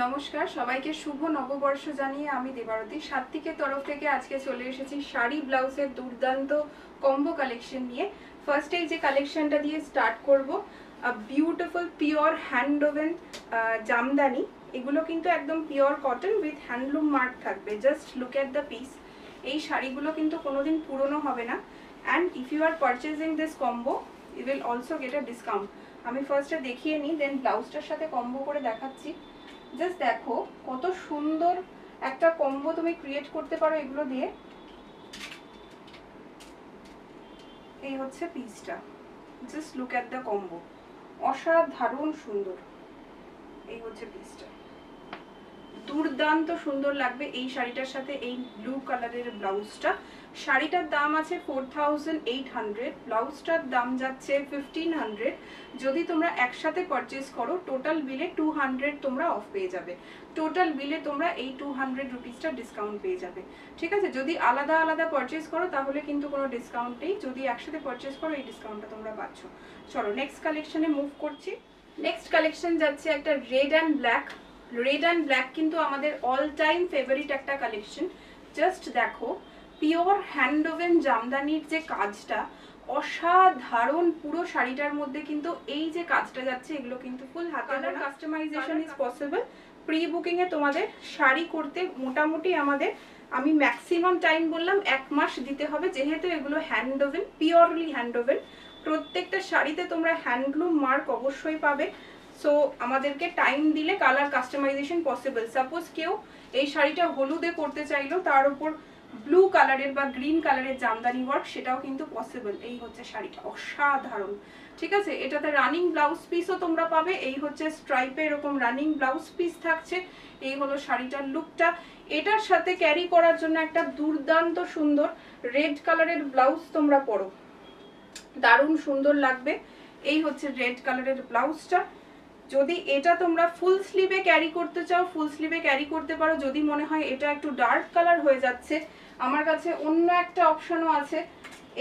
নমস্কার সবাইকে শুভ নববর্ষ জানিয়ে আমি দেবারতী সাত্বিকের তরফ থেকে আজকে চলে এসেছি শাড়ি ব্লাউজের দুর্দান্ত কম্বো কালেকশন নিয়ে। ফার্স্ট এই যে কালেকশনটা দিয়ে স্টার্ট করব, beautiful pure hand woven Jamdani. এগুলো কিন্তু একদম pure cotton with handloom mark থাকবে। Just look at the piece. এই শাড়িগুলো কিন্তু কোনোদিন পুরনো হবে না। And if you are purchasing this combo you will also get a discount. আমি ফার্স্টে দেখিয়ে নিই, দেন ব্লাউজটার সাথে কম্বো করে দেখাচ্ছি। জাস্ট দেখো কত সুন্দর একটা কম্বো তুমি ক্রিয়েট করতে পারো এগুলো দিয়ে। এই হচ্ছে পিসটা, just look at the combo, অসাধারণ সুন্দর। এই হচ্ছে পিসটা, দুর্দান্ত সুন্দর লাগবে এই শাড়িটার সাথে এই ব্লু কালারের ব্লাউজটা। শাড়িটার দাম আছে 4800, ব্লাউজটার দাম যাচ্ছে 1500। যদি তোমরা একসাথে পারচেজ করো টোটাল বিলে 200 তোমরা অফ পেয়ে যাবে। টোটাল বিলে তোমরা এই 200 রুপিসটা ডিসকাউন্ট পেয়ে যাবে। ঠিক আছে, যদি আলাদা আলাদা পারচেজ করো তাহলে কিন্তু কোনো ডিসকাউন্ট নেই, যদি একসাথে পারচেজ করো এই ডিসকাউন্টটা তোমরা পাচ্ছ। চলো নেক্সট কালেকশনে মুভ করছি। নেক্সট কালেকশন যাচ্ছে একটা red and black. Red and black কিন্তু আমাদের অল টাইম ফেভারিট একটা কালেকশন। জাস্ট দেখো পিওর হ্যান্ড ওভেন জামদানির যে কাজটা অসাধারণ। পুরো শাড়িটার মধ্যে কিন্তু এই যে কাজটা যাচ্ছে এগুলো কিন্তু ফুল হাতের customisation is possible. Pre booking এ তোমাদের শাড়ি করতে মোটামুটি আমি ম্যাক্সিমাম টাইম বললাম 1 মাস দিতে হবে, যেহেতু এগুলো hand woven, purely hand woven. প্রত্যেকটা শাড়িতে তোমরা হ্যান্ডলুম মার্ক অবশ্যই পাবে। সো আমাদেরকে টাইম দিলে কালার কাস্টমাইজেশন পসিবল। সাপোজ কেউ এই শাড়িটা হলুদে করতে চাইলো, তার উপর ব্লু কালারের বা গ্রিন কালারের জামদানি ওয়ার্ক, সেটাও কিন্তু পসিবল। এই হচ্ছে শাড়িটা, অসাধারণ। ঠিক আছে, এটাতে রানিং ব্লাউজ পিসও তোমরা পাবে। এই হচ্ছে স্ট্রাইপে এরকম রানিং ব্লাউজ পিস থাকছে। এই হলো শাড়িটার লুকটা। এটার সাথে ক্যারি করার জন্য একটা দুর্দান্ত সুন্দর রেড কালারের ব্লাউজ তোমরা পরো, দারুণ সুন্দর লাগবে। এই হচ্ছে রেড কালারের ব্লাউজটা। যদি এটা তোমরা ফুল স্লিভে ক্যারি করতে চাও ফুল স্লিভে ক্যারি করতে পারো। যদি মনে হয় এটা একটু ডার্ক কালার হয়ে যাচ্ছে, আমার কাছে অন্য একটা অপশনও আছে।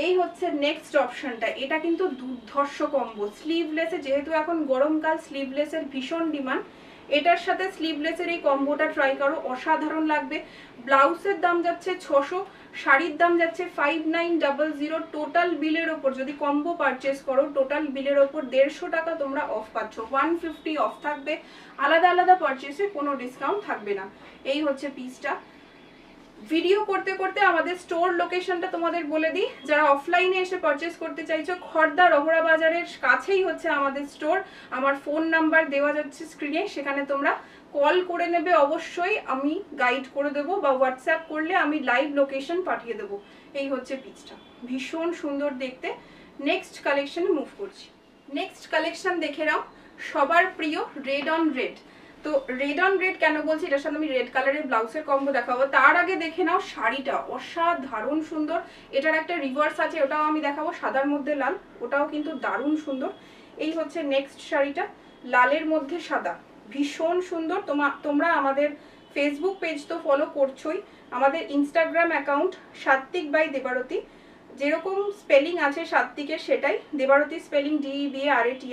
এই হচ্ছে নেক্সট অপশনটা। এটা কিন্তু দুর্ধর্ষ কম্বো স্লিভলেসে, যেহেতু এখন গরমকাল স্লিভলেসের ভীষণ ডিমান্ড। এটার সাথে স্লিভলেসের এই কম্বোটা ট্রাই করো, অসাধারণ লাগবে। ব্লাউজের দাম যাচ্ছে 600, শাড়ির দাম যাচ্ছে 5900। টোটাল বিলের ওপর যদি কম্বো পারচেস করো টোটাল বিলের ওপর 150 টাকা তোমরা অফ পাচ্ছ। 150 অফ থাকবে, আলাদা আলাদা পারচেসে কোনো ডিসকাউন্ট থাকবে না। এই হচ্ছে পিসটা। ভিডিও করতে করতে আমাদের স্টোর লোকেশনটা তোমাদের বলে দিই। যারা অফলাইনে এসে পারচেস করতে চাইছো, খড়দা রহরা বাজারের কাছেই হচ্ছে আমাদের স্টোর। আমার ফোন নাম্বার দেওয়া যাচ্ছে স্ক্রিনে, সেখানে তোমরা কল করে নেবে। অবশ্যই আমি গাইড করে দেবো, বা হোয়াটসঅ্যাপ করলে আমি লাইভ লোকেশন পাঠিয়ে দেবো। এই হচ্ছে পিসটা, ভীষণ সুন্দর দেখতে। নেক্সট কালেকশনে মুভ করছি। নেক্সট কালেকশন দেখে নাও, সবার প্রিয় রেড অন রেড। তো রেড অন রেড কেন বলছি, এটার সাথে আমি রেড কালারের ব্লাউজের কম্বো দেখাবো। তার আগে দেখে নাও শাড়িটা, অসাধারণ সুন্দর। এটার একটা রিভার্স আছে, ওটাও আমি দেখাবো, সাদার মধ্যে লাল, ওটাও কিন্তু দারুণ সুন্দর। এই হচ্ছে নেক্সট শাড়িটা, লালের মধ্যে সাদা, ভীষণ সুন্দর। তোমরা আমাদের ফেসবুক পেজ তো ফলো করছোই, আমাদের Instagram account Satvik by Debarati, যেরকম স্পেলিং আছে সাত্বিকের সেটাই, দেবারতী স্পেলিং DEBARATI,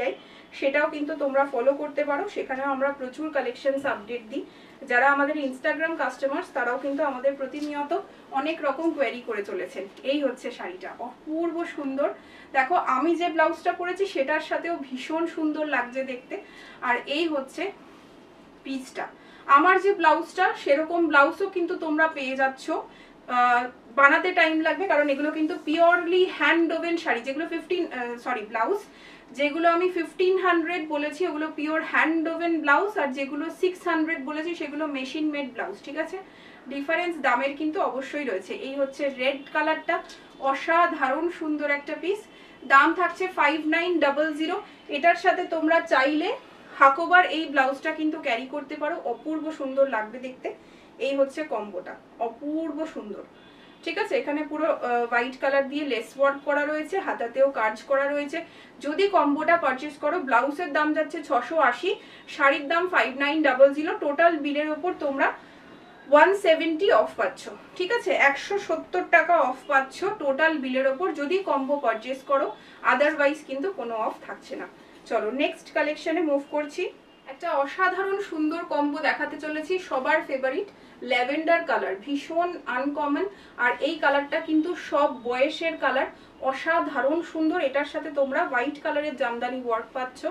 সেটাও কিন্তু তোমরা ফলো করতে পারো। সেখানেও আমরা প্রচুর কালেকশনস আপডেট দিই। যারা আমাদের ইনস্টাগ্রাম কাস্টমার্স তারাও কিন্তু আমাদের প্রতিনিয়ত অনেক রকম কোয়েরি করে চলেছেন। এই হচ্ছে শাড়িটা, অপূর্ব সুন্দর। দেখো আমি যে ব্লাউজটা পরেছি সেটার সাথেও ভীষণ সুন্দর লাগছে দেখতে। আর এই হচ্ছে পিসটা। আমার যে ব্লাউজটা সেরকম ব্লাউজও কিন্তু তোমরা পেয়ে যাচ্ছ। বানাতে টাইম লাগবে, কারণ এগুলো কিন্তু পিওরলি হ্যান্ড ওভেন শাড়ি। যেগুলো ব্লাউজ যেগুলো আমি 1500 বলেছি ওগুলো পিওর হ্যান্ড ওভেন ব্লাউজ, আর যেগুলো 600 বলেছি সেগুলো মেশিন মেড ব্লাউজ। ঠিক আছে, ডিফারেন্স দামের কিন্তু অবশ্যই রয়েছে। এই হচ্ছে রেড কালারটা, অসাধারণ সুন্দর একটা পিস। দাম থাকছে 5900। এটার সাথে তোমরা চাইলে হাকোবার এই ব্লাউজটা কিন্তু ক্যারি করতে পারো, অপূর্ব সুন্দর লাগবে দেখতে। এই হচ্ছে কম্বোটা, অপূর্ব সুন্দর। ঠিক আছে, এখানে পুরো হোয়াইট কালার দিয়ে লেস ওয়ার্ক করা রয়েছে, হাতাতেও কাজ করা রয়েছে। যদি কম্বোটা পারচেস করো ব্লাউজের দাম যাচ্ছে 680, শাড়ির দাম 5900। টোটাল বিলের ওপর তোমরা 170 অফ পাচ্ছ। ঠিক আছে, 170 টাকা অফ পাচ্ছ টোটাল বিলের ওপর যদি কম্বো পারচেস করো, আদারওয়াইজ কিন্তু কোনো অফ থাকছে না। চলো নেক্সট কালেকশনে মুভ করছি। একটা অসাধারণ সুন্দর কম্বো দেখাতে চলেছি, সবার ফেভারিট ল্যাভেন্ডার কালার, ভীষণ আনকমন। আর এই কালারটা কিন্তু সব বয়সের কালার, অসাধারণ সুন্দর। এটার সাথে তোমরা হোয়াইট কালারের জামদানি ওয়ার্ক পাচ্ছ,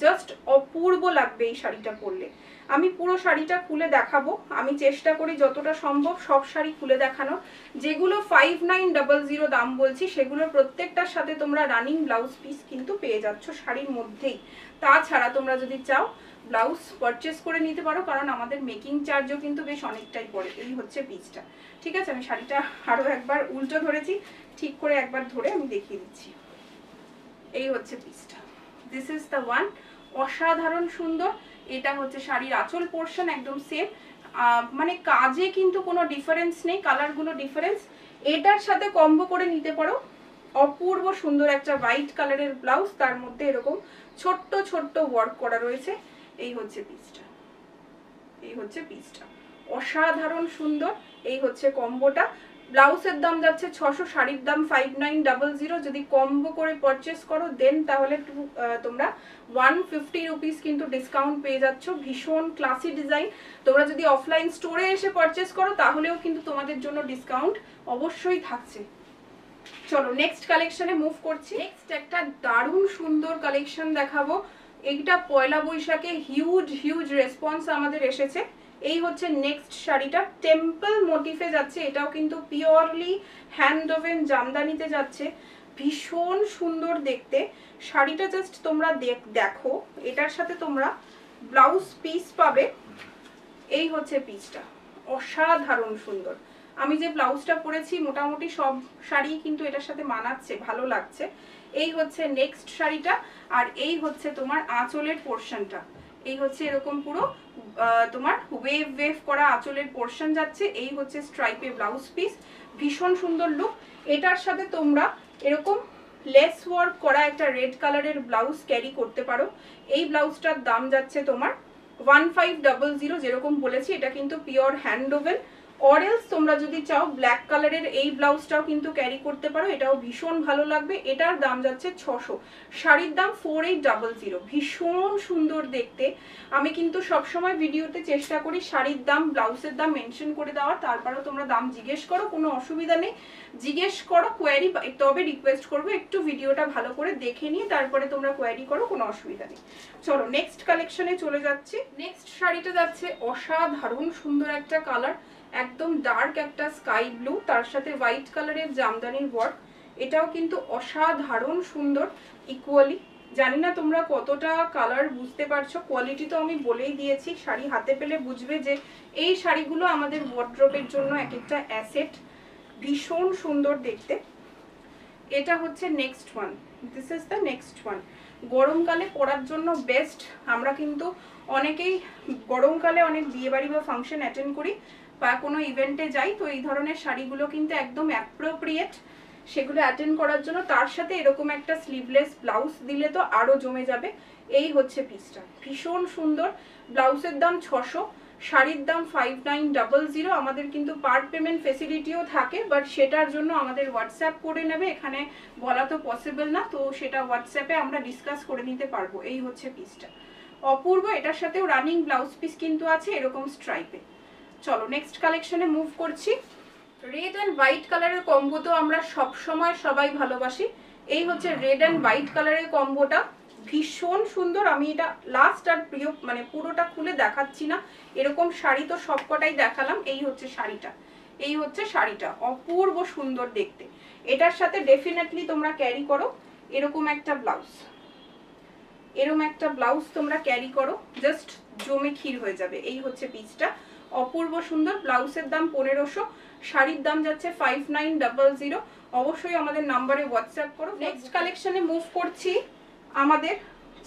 জাস্ট অপূর্ব লাগবে এই শাড়িটা পরলে। আমি পুরো শাড়িটা খুলে দেখাবো, আমি চেষ্টা করি যতটা সম্ভব সব শাড়ি খুলে দেখানোর। যেগুলো 5900 দাম বলছি সেগুলোর প্রত্যেকটার সাথে তোমরা রানিং ব্লাউজ পিস কিন্তু পেয়ে যাচ্ছ শাড়ির মধ্যেই। তাছাড়া তোমরা যদি চাও ব্লাউজ পারচেস করে নিতে পারো, কারণ আমাদের মেকিং চার্জও কিন্তু বেশ অনেকটাই পড়ে। এই হচ্ছে পিসটা, ঠিক আছে? আমি শাড়িটা আরও একবার উল্টো ধরেছি, ঠিক করে একবার ধরে আমি দেখিয়ে দিচ্ছি। এই হচ্ছে পিসটা, দিস ইজ দ্য ওয়ান। অসাধারণ সুন্দর। এটা হচ্ছে শাড়ির আঁচল পোর্শন, একদম সেম, মানে কাজে কিন্তু কোনো ডিফারেন্স নেই, কালারগুলো ডিফারেন্স। এটার সাথে কম্বো করে নিতে পারো। অপূর্ব সুন্দর একটা হোয়াইট কালারের ব্লাউজ, তার মধ্যে এরকম ছোট্ট ছোট্ট ওয়ার্ক করা রয়েছে। এই হচ্ছে পিসটা, এই হচ্ছে পিসটা, অসাধারণ সুন্দর। এই হচ্ছে কম্বোটা। ব্লাউজের দাম যাচ্ছে 600, শাড়ির দাম 5900। যদি কম্বো করে পারচেস করো দেন তাহলে তোমরা 150 রুপিস কিন্তু ডিসকাউন্ট পেয়ে যাচ্ছ। ভীষণ ক্লাসি ডিজাইন। তোমরা যদি অফলাইন স্টোরে এসে পারচেস করো তাহলেও কিন্তু তোমাদের জন্য ডিসকাউন্ট অবশ্যই থাকছে। চলো নেক্সট কালেকশনে মুভ করছি। নেক্সট একটা দারুণ সুন্দর কালেকশন দেখাবো। এইটা পয়লা বৈশাখে হিউজ হিউজ রেসপন্স আমাদের এসেছে। এই হচ্ছে নেক্সট শাড়িটা, টেম্পল মোটিফে যাচ্ছে, এটাও কিন্তু পিওরলি হ্যান্ড ওভেন জামদানিতে যাচ্ছে। ভীষণ সুন্দর দেখতে শাড়িটা, জাস্ট তোমরা দেখো। এটার সাথে তোমরা ব্লাউজ পিস পাবে। এই হচ্ছে পিসটা, অসাধারণ সুন্দর। আমি যে ব্লাউজটা পরেছি মোটামুটি সব শাড়ি কিন্তু এটার সাথে মানাচ্ছে, ভালো লাগছে। এই হচ্ছে নেক্সট শাড়িটা, আর এই হচ্ছে তোমার আঁচলের পোর্শনটা। এই হচ্ছে এরকম পুরো তোমার ওয়েভ ওয়েভ করা আঁচলের পোর্শন যাচ্ছে। এই হচ্ছে স্ট্রাইপে ব্লাউজ পিস, ভীষণ সুন্দর লুক। এটার সাথে তোমরা এরকম লেস ওয়ার্ক করা একটা রেড কালারের ব্লাউজ ক্যারি করতে পারো। এই ব্লাউজটার দাম যাচ্ছে তোমার 1500, যেরকম বলেছি এটা কিন্তু পিওর হ্যান্ড ওভেন। অরেলস তোমরা যদি চাও ব্ল্যাক কালারের এই ব্লাউজটাও কিন্তু ক্যারি করতে পারো, এটাও ভীষণ ভালো লাগবে। এটার দাম যাচ্ছে 600, শাড়ির দাম 4800। ভীষণ সুন্দর দেখতে। আমি কিন্তু সবসময় ভিডিওতে চেষ্টা করি শাড়ির দাম ব্লাউজের দাম মেনশন করে দেওয়ার, তারপরেও তোমরা দাম জিজ্ঞেস করো, কোনো অসুবিধা নেই, জিজ্ঞেস করো কোয়ারি, তবে রিকোয়েস্ট করবো একটু ভিডিওটা ভালো করে দেখে নিয়ে তারপরে তোমরা কোয়ারি করো, কোনো অসুবিধা নেই। চলো নেক্সট কালেকশনে চলে যাচ্ছি। নেক্সট শাড়িটা যাচ্ছে অসাধারণ সুন্দর একটা কালার, একদম ডার্ক একটা স্কাই ব্লু, তার সাথে হোয়াইট কালারের জামদানির ওয়ার্ক। এটাও কিন্তু অসাধারণ সুন্দর ইকুয়ালি। জানি না তোমরা কতটা কালার বুঝতে পারছো, কোয়ালিটি তো আমি বলেই দিয়েছি, শাড়ি হাতে পেলে বুঝবে যে এই শাড়িগুলো আমাদের ওয়ার্ড্রোবের জন্য এক একটা অ্যাসেট। ভীষণ সুন্দর দেখতে। এটা হচ্ছে next one, this is the next one. গরমকালে পরার জন্য বেস্ট। আমরা কিন্তু অনেকেই গরমকালে অনেক বিয়েবাড়ি বা ফাংশন অ্যাটেন্ড করি বা কোনো ইভেন্টে যাই, তো এই ধরনের শাড়িগুলো কিন্তু একদম অ্যাপ্রোপ্রিয়েট সেগুলো অ্যাটেন্ড করার জন্য। তার সাথে এরকম একটা স্লিভলেস ব্লাউজ দিলে তো আরও জমে যাবে। এই হচ্ছে পিসটা, ভীষণ সুন্দর। ব্লাউজের দাম 600, শাড়ির দাম 5900। আমাদের কিন্তু পার্ট পেমেন্ট ফেসিলিটিও থাকে, বাট সেটার জন্য আমাদের হোয়াটসঅ্যাপ করে নেবে, এখানে বলা তো পসিবল না, তো সেটা হোয়াটসঅ্যাপে আমরা ডিসকাস করে নিতে পারবো। এই হচ্ছে পিসটা, অপূর্ব। এটার সাথেও রানিং ব্লাউজ পিস কিন্তু আছে এরকম স্ট্রাইপে। চলো নেক্সট কালেকশনে মুভ করছি। রেড অ্যান্ড হোয়াইট কালারের কম্বো তো আমরা সব সময় সবাই ভালোবাসি। এই হচ্ছে রেড অ্যান্ড হোয়াইট কালারের কম্বোটা, ভীষণ সুন্দর। আমি এটা লাস্ট আর প্রিয় মানে পুরোটা খুলে দেখাচ্ছি না, এরকম শাড়ি তো সবকটাই দেখালাম। এই হচ্ছে শাড়িটা, এই হচ্ছে শাড়িটা, অপূর্ব সুন্দর দেখতে। এটার সাথে ডেফিনেটলি তোমরা ক্যারি করো এরকম একটা ব্লাউজ, এরকম একটা ব্লাউজ তোমরা ক্যারি করো, জাস্ট জমে ক্ষীর হয়ে যাবে। এই হচ্ছে পিসটা, অপূর্ব সুন্দর। ব্লাউজের দাম 1500, শাড়ির দাম যাচ্ছে 5900। অবশ্যই আমাদের নাম্বারে হোয়াটসঅ্যাপ করো। নেক্সট কালেকশনে মুভ করছি। আমাদের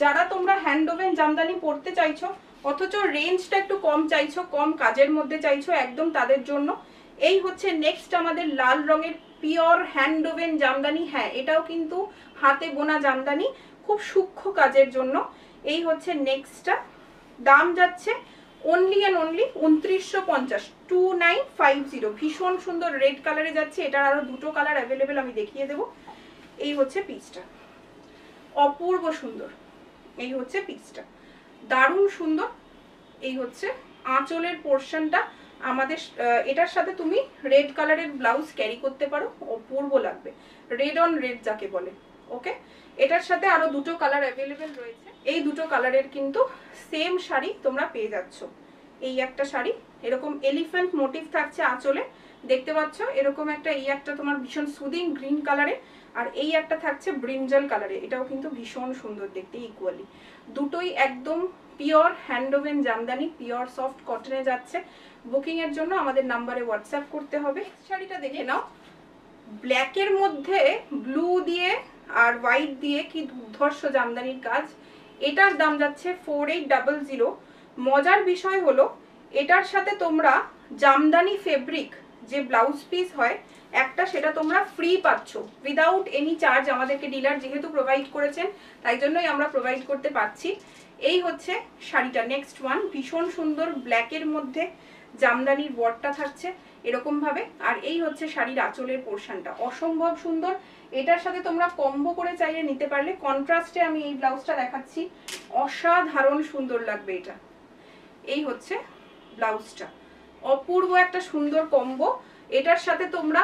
যারা তোমরা হ্যান্ড ওভেন জামদানি পরতে চাইছো অথচ রেঞ্জটা একটু কম চাইছো, কম কাজের মধ্যে চাইছো, একদম তাদের জন্য এই হচ্ছে নেক্সট আমাদের লাল রঙের পিওর হ্যান্ড ওভেন জামদানি। হ্যাঁ, এটাও কিন্তু হাতে বোনা জামদানি, খুব সূক্ষ্ম কাজের জন্য। এই হচ্ছে নেক্সটটা, দাম যাচ্ছে অনলি অ্যান্ড অনলি 2950, 2950। ভীষণ সুন্দর রেড কালারে যাচ্ছে, এটার আরো দুটো কালার অ্যাভেলেবেল, আমি দেখিয়ে দেবো। এই হচ্ছে পিসটা, অপূর্ব সুন্দর। এই হচ্ছে পিসটা, দারুণ সুন্দর। এই হচ্ছে আঁচলের পোর্শনটা আমাদের। এটার সাথে তুমি রেড কালারের ব্লাউজ ক্যারি করতে পারো, অপূর্ব লাগবে, রেড অন রেড যাকে বলে। ওকে, এটার সাথে আরো দুটো কালার অ্যাভেলেবেল রয়েছে। এই দুটো কালারের কিন্তু সেম শাড়ি তোমরা পেয়ে যাচ্ছ। এই একটা শাড়ি এরকম এলিফ্যান্ট মোটিভ থাকছে আঁচলে, দেখতে পাচ্ছ এরকম একটা। এই একটা তোমার ভীষণ সুদিং গ্রিন কালারে, আর এই একটা থাকছে ব্রিঞ্জাল কালারে। এটাও কিন্তু ভীষণ সুন্দর দেখতে, ইকুয়ালি। দুটোই একদম পিওর হ্যান্ডওভেন জামদানি, পিওর সফট কটনে যাচ্ছে। বুকিং এর জন্য আমাদের নাম্বারে হোয়াটসঅ্যাপ করতে হবে। শাড়িটা দেখে নাও, ব্ল্যাকের মধ্যে ব্লু দিয়ে আর হোয়াইট দিয়ে কি দুর্ধর্ষ জামদানির কাজ। এটার দাম যাচ্ছে 4800। মজার বিষয় হলো এটার সাথে তোমরা জামদানি ফেব্রিক যে ব্লাউজ পিস হয় একটা, সেটা তোমরা ফ্রি পাচ্ছ উইদাউট এনি চার্জ। আমাদেরকে ডিলার যেহেতু প্রোভাইড করেছেন, তাই জন্যই আমরা প্রোভাইড করতে পারছি। এই হচ্ছে শাড়িটা। নেক্সট ওয়ান, ভীষণ সুন্দর ব্ল্যাকের মধ্যে জামদানির বর্ডটা থাকছে এরকম ভাবে, আর এই হচ্ছে শাড়ির আঁচলের পোর্শনটা, অসম্ভব সুন্দর। এটার সাথে তোমরা কম্বো করে চাইলে নিতে পারলে। কন্ট্রাস্টে আমি এই ব্লাউজটা দেখাচ্ছি, অসাধারণ সুন্দর লাগবে এটা। এই হচ্ছে ব্লাউজটা, অপূর্ব একটা সুন্দর কম্বো। এটার সাথে তোমরা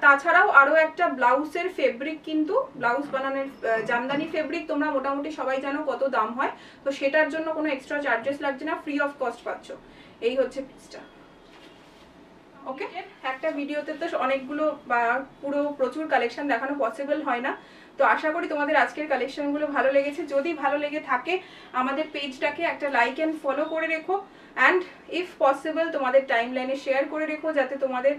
তাছাড়াও আরো একটা ব্লাউজের ফেব্রিক, কিন্তু ব্লাউজ বানানোর জামদানি ফেব্রিক তোমরা মোটামুটি সবাই জানো কত দাম হয়, তো সেটার জন্য কোনো এক্সট্রা চার্জেস লাগছে না, ফ্রি অফ কস্ট পাচ্ছ। এই হচ্ছে পিসটা। ওকে, একটা ভিডিওতে তো অনেকগুলো বা পুরো প্রচুর কালেকশন দেখানো পসিবল হয় না, তো আশা করি তোমাদের আজকের কালেকশনগুলো ভালো লেগেছে। যদি ভালো লেগে থাকে আমাদের পেজটাকে একটা লাইক অ্যান্ড ফলো করে রেখো, অ্যান্ড ইফ পসিবল তোমাদের টাইম লাইনে শেয়ার করে রেখো, যাতে তোমাদের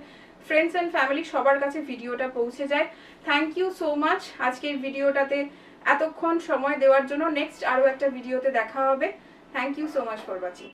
ফ্রেন্ডস অ্যান্ড ফ্যামিলি সবার কাছে ভিডিওটা পৌঁছে যায়। থ্যাংক ইউ সো মাচ আজকের ভিডিওটাতে এতক্ষণ সময় দেওয়ার জন্য। নেক্সট আরও একটা ভিডিওতে দেখা হবে। Thank you so much for watching.